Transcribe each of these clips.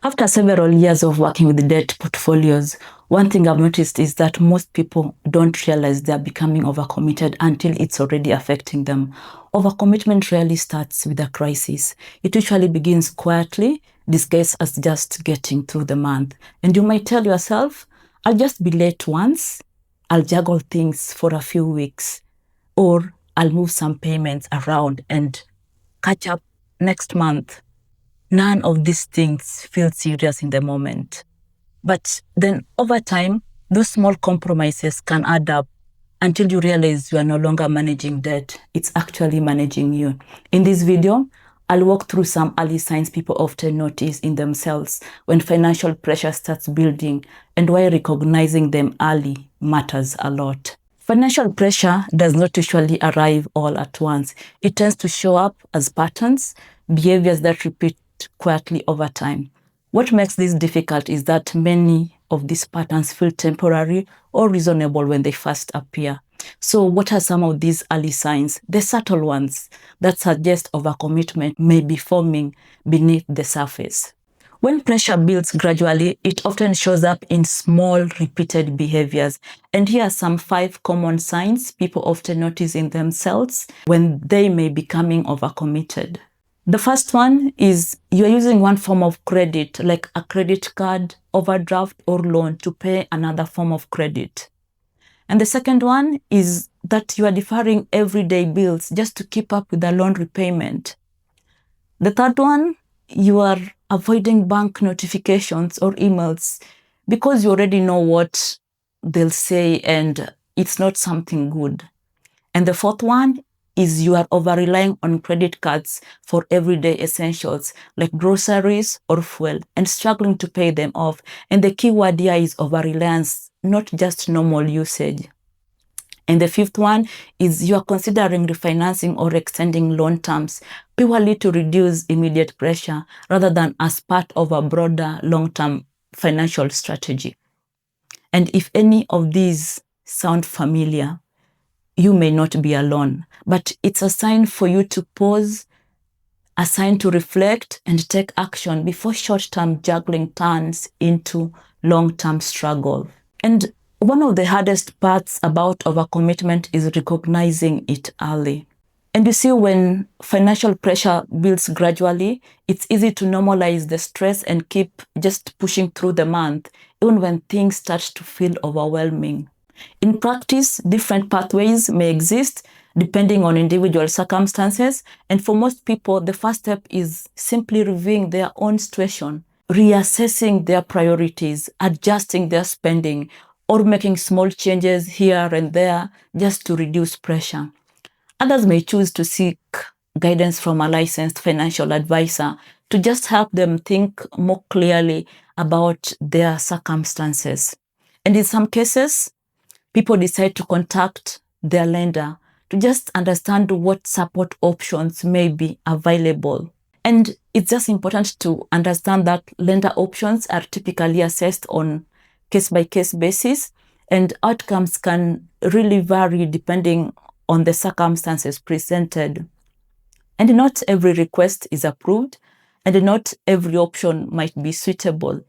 After several years of working with debt portfolios, one thing I've noticed is that most people don't realize they're becoming overcommitted until it's already affecting them. Overcommitment rarely starts with a crisis. It usually begins quietly, disguised as just getting through the month. And you might tell yourself, I'll just be late once, I'll juggle things for a few weeks, or I'll move some payments around and catch up next month. None of these things feel serious in the moment. But then over time, those small compromises can add up until you realize you are no longer managing debt. It's actually managing you. In this video, I'll walk through some early signs people often notice in themselves when financial pressure starts building and why recognizing them early matters a lot. Financial pressure does not usually arrive all at once. It tends to show up as patterns, behaviors that repeat quietly over time. What makes this difficult is that many of these patterns feel temporary or reasonable when they first appear. So what are some of these early signs? The subtle ones that suggest overcommitment may be forming beneath the surface. When pressure builds gradually, it often shows up in small, repeated behaviors. And here are some 5 common signs people often notice in themselves when they may be becoming overcommitted. The first one is you're using one form of credit, like a credit card, overdraft, or loan to pay another form of credit. And the second one is that you are deferring everyday bills just to keep up with the loan repayment. The third one, you are avoiding bank notifications or emails because you already know what they'll say and it's not something good. And the fourth one is you are over-relying on credit cards for everyday essentials like groceries or fuel and struggling to pay them off. And the key word here is over-reliance, not just normal usage. And the fifth one is you are considering refinancing or extending loan terms purely to reduce immediate pressure rather than as part of a broader long-term financial strategy. And if any of these sound familiar, you may not be alone, but it's a sign for you to pause, a sign to reflect and take action before short-term juggling turns into long-term struggle. And one of the hardest parts about overcommitment is recognizing it early. And you see, when financial pressure builds gradually, it's easy to normalize the stress and keep just pushing through the month, even when things start to feel overwhelming. In practice, different pathways may exist depending on individual circumstances. And for most people, the first step is simply reviewing their own situation, reassessing their priorities, adjusting their spending, or making small changes here and there just to reduce pressure. Others may choose to seek guidance from a licensed financial advisor to just help them think more clearly about their circumstances. And in some cases, people decide to contact their lender to just understand what support options may be available. And it's just important to understand that lender options are typically assessed on case-by-case basis, and outcomes can really vary depending on the circumstances presented. And not every request is approved, and not every option might be suitable.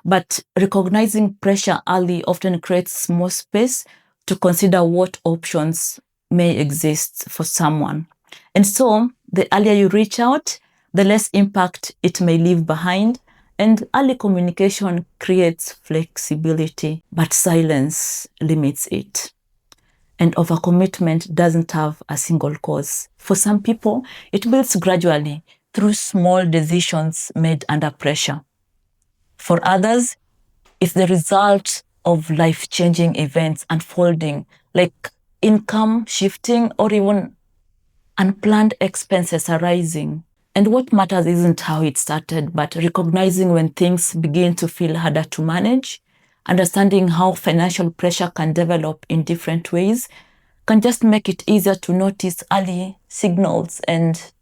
But recognizing pressure early often creates more space to consider what options may exist for someone. And so, the earlier you reach out, the less impact it may leave behind. And early communication creates flexibility, but silence limits it. And overcommitment doesn't have a single cause. For some people, it builds gradually through small decisions made under pressure. For others, it's the result of life-changing events unfolding, like income shifting or even unplanned expenses arising. And what matters isn't how it started, but recognizing when things begin to feel harder to manage, understanding how financial pressure can develop in different ways, can just make it easier to notice early signals and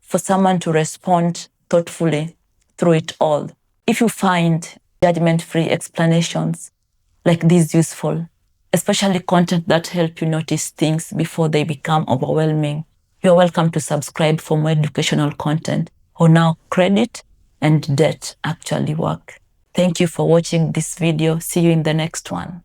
for someone to respond thoughtfully through it all. If you find judgment-free explanations like these useful, especially content that help you notice things before they become overwhelming, you're welcome to subscribe for more educational content. Or now, credit and debt actually work. Thank you for watching this video. See you in the next one.